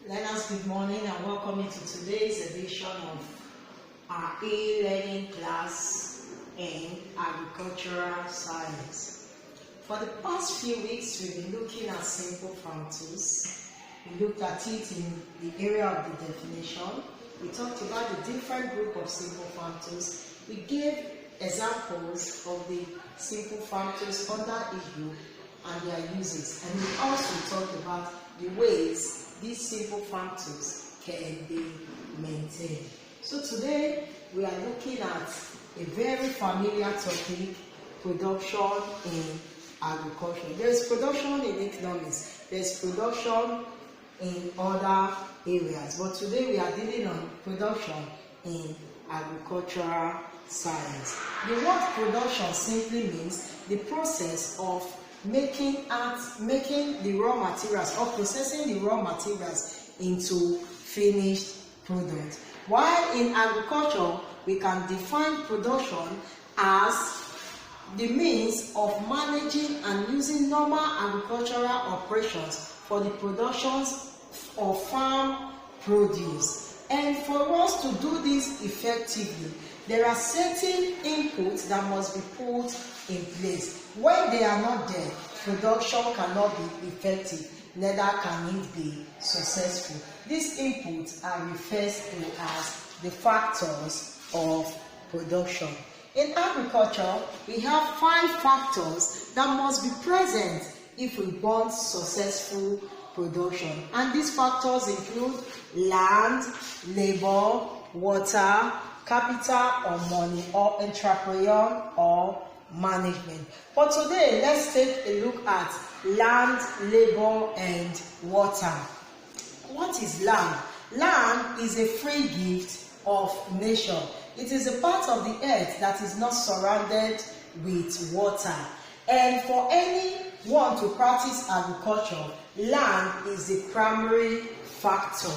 Learners, good morning and welcome to today's edition of our e-learning class in agricultural science. For the past few weeks, we've been looking at simple farm tools. We looked at it in the area of the definition. We talked about the different group of simple farm tools. We gave examples of the simple farm tools under each group and their uses. And we also talked about the ways these simple farm tools can be maintained. So today we are looking at a very familiar topic, production in agriculture. There is production in economics, there is production in other areas, but today we are dealing on production in agricultural science. The word production simply means the process of making the raw materials or processing the raw materials into finished product. While in agriculture, we can define production as the means of managing and using normal agricultural operations for the productions of farm produce. And for us to do this effectively, there are certain inputs that must be put in place. When they are not there, production cannot be effective, neither can it be successful. These inputs are referred to as the factors of production. In agriculture, we have 5 factors that must be present if we want successful production. And these factors include land, labor, water, capital or money, or entrepreneur or management. But today, let's take a look at land, labor, and water. What is land? Land is a free gift of nature. It is a part of the earth that is not surrounded with water. And for anyone to practice agriculture, land is the primary factor.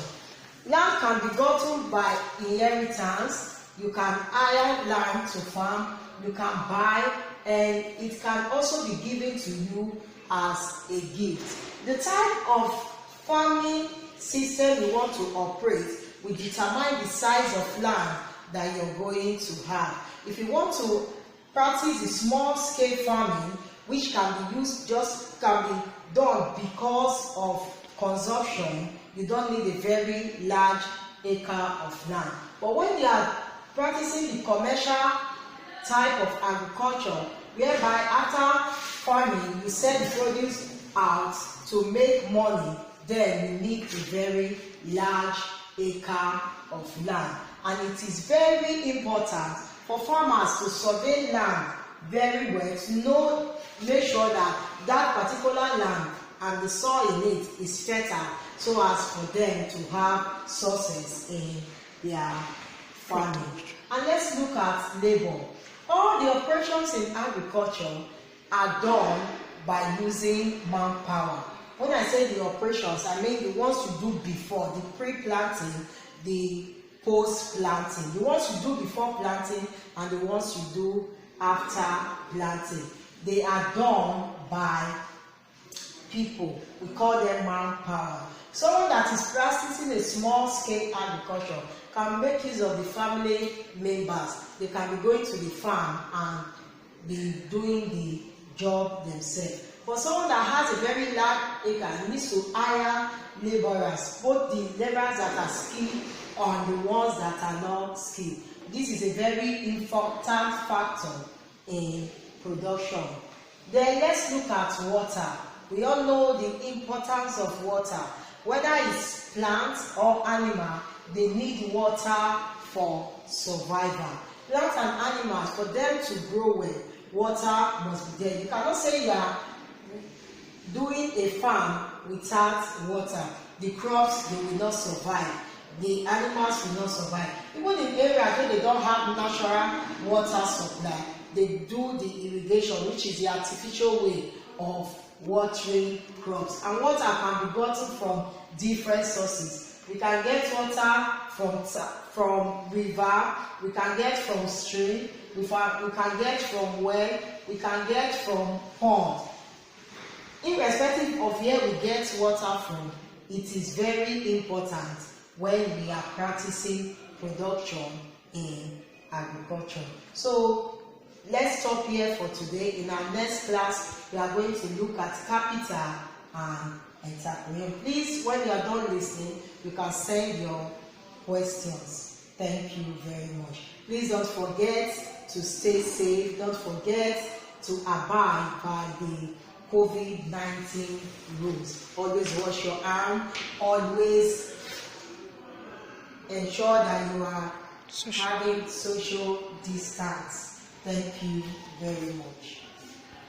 Land can be gotten by inheritance. You can hire land to farm, you can buy, and it can also be given to you as a gift. The type of farming system you want to operate will determine the size of land that you're going to have. If you want to practice the small scale farming, which can be done because of consumption, you don't need a very large acre of land. But when you are practicing the commercial type of agriculture, whereby after farming you sell the produce out to make money, then you need a very large acre of land. And it is very important for farmers to survey land very well to make sure that that particular land and the soil in it is fertile, so as for them to have success in their farming. And let's look at labor. All the operations in agriculture are done by using manpower. When I say the operations, I mean the ones you do before, the pre-planting, the post-planting. The ones you do before planting and the ones you do after planting. They are done by people. We call them manpower. Someone that is practicing a small-scale agriculture can make use of the family members. They can be going to the farm and be doing the job themselves. For someone that has a very large acre, needs to hire laborers, both the laborers that are skilled and the ones that are not skilled. This is a very important factor in production. Then let's look at water. We all know the importance of water. Whether it's plants or animal, they need water for survival. Plants and animals, for them to grow well, water must be there. You cannot say you are doing a farm without water. The crops, they will not survive. The animals will not survive. Even in areas where they don't have natural water supply, they do the irrigation, which is the artificial way of watering crops. And water can be gotten from different sources. We can get water from river, we can get from stream, we can get from well, we can get from pond. Irrespective of where we get water from, it is very important when we are practicing production in agriculture. So let's stop here for today. In our next class, we are going to look at capital and entrepreneur. Please, when you are done listening, you can send your questions. Thank you very much. Please don't forget to stay safe. Don't forget to abide by the COVID-19 rules. Always wash your hands. Always ensure that you are having social distance. Thank you very much.